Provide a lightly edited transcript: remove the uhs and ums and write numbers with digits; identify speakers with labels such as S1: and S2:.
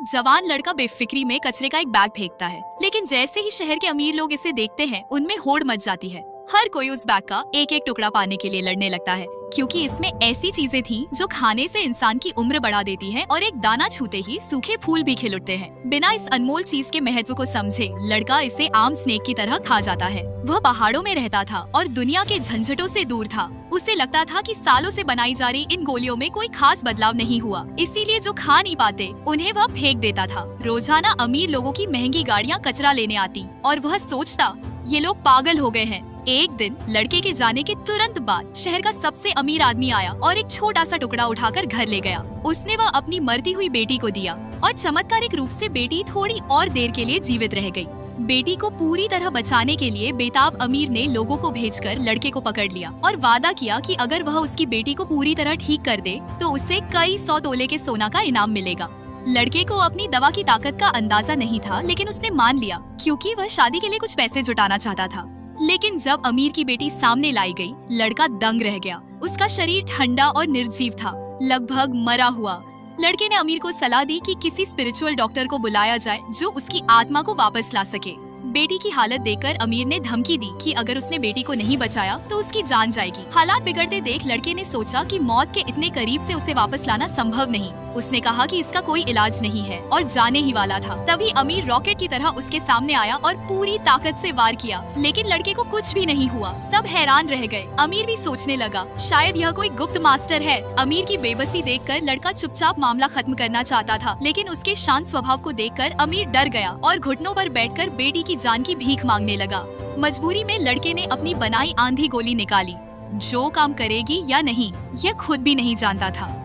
S1: एक जवान लड़का बेफिक्री में कचरे का एक बैग फेंकता है, लेकिन जैसे ही शहर के अमीर लोग इसे देखते हैं, उनमें होड़ मच जाती है। हर कोई उस बैग का एक एक टुकड़ा पाने के लिए लड़ने लगता है, क्योंकि इसमें ऐसी चीजें थीं जो खाने से इंसान की उम्र बढ़ा देती हैं और एक दाना छूते ही सूखे फूल भी खिल उठते हैं। बिना इस अनमोल चीज के महत्व को समझे लड़का इसे आम स्नेक की तरह खा जाता है। वह पहाड़ों में रहता था और दुनिया के झंझटों से दूर था। उसे लगता था कि सालों से बनाई जा रही इन गोलियों में कोई खास बदलाव नहीं हुआ, इसीलिए जो खा नहीं पाते उन्हें वह फेंक देता था। रोजाना अमीर लोगों की महंगी गाड़ियाँ कचरा लेने आती और वह सोचता, ये लोग पागल हो गए हैं। एक दिन लड़के के जाने के तुरंत बाद शहर का सबसे अमीर आदमी आया और एक छोटा सा टुकड़ा उठाकर घर ले गया। उसने वह अपनी मरती हुई बेटी को दिया और चमत्कारिक रूप से बेटी थोड़ी और देर के लिए जीवित रह गई। बेटी को पूरी तरह बचाने के लिए बेताब अमीर ने लोगों को भेजकर लड़के को पकड़ लिया और वादा किया कि अगर वह उसकी बेटी को पूरी तरह ठीक कर दे तो उसे कई 100 तोले के सोना का इनाम मिलेगा। लड़के को अपनी दवा की ताकत का अंदाजा नहीं था, लेकिन उसने मान लिया क्योंकि वह शादी के लिए कुछ पैसे जुटाना चाहता था। लेकिन जब अमीर की बेटी सामने लाई गई, लड़का दंग रह गया। उसका शरीर ठंडा और निर्जीव था, लगभग मरा हुआ। लड़के ने अमीर को सलाह दी कि किसी स्पिरिचुअल डॉक्टर को बुलाया जाए जो उसकी आत्मा को वापस ला सके। बेटी की हालत देखकर अमीर ने धमकी दी कि अगर उसने बेटी को नहीं बचाया तो उसकी जान जाएगी। हालात बिगड़ते देख लड़के ने सोचा कि मौत के इतने करीब से उसे वापस लाना संभव नहीं। उसने कहा कि इसका कोई इलाज नहीं है और जाने ही वाला था। तभी अमीर रॉकेट की तरह उसके सामने आया और पूरी ताकत से वार किया, लेकिन लड़के को कुछ भी नहीं हुआ। सब हैरान रह गए। अमीर भी सोचने लगा, शायद यह कोई गुप्त मास्टर है। अमीर की बेबसी देखकर लड़का चुपचाप मामला खत्म करना चाहता था, लेकिन उसके शांत स्वभाव को देखकर अमीर डर गया और घुटनों पर बैठकर बेटी की जान की भीख मांगने लगा। मजबूरी में लड़के ने अपनी बनाई आंधी गोली निकाली। जो काम करेगी या नहीं, यह खुद भी नहीं जानता था।